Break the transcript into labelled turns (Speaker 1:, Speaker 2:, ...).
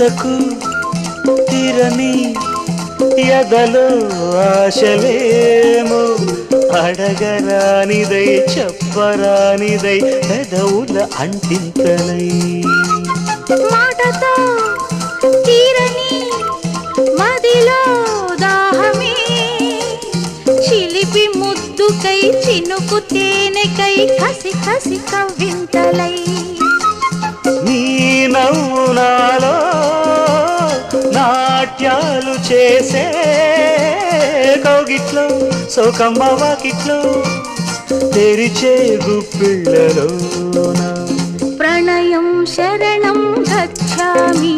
Speaker 1: ఇంతకు తీరని ఎదలో ఆశలేమో అడగరానిదై చెప్పరానిదై పెదవుల అంటింతలై
Speaker 2: మాటతో తీరని మదిలో దాహమే చిలిపి ముద్దుకై చినుకు తేనెకై కసి కసి కవ్వింతలై
Speaker 1: నీ నవ్వు నాలో నాట్యాలు చేసే కౌగిట్లో సోకమ్మ వాకిట్లో తెరిచే గుప్పిళ్ళలోన
Speaker 2: ప్రణయం శరణం గచ్ఛామి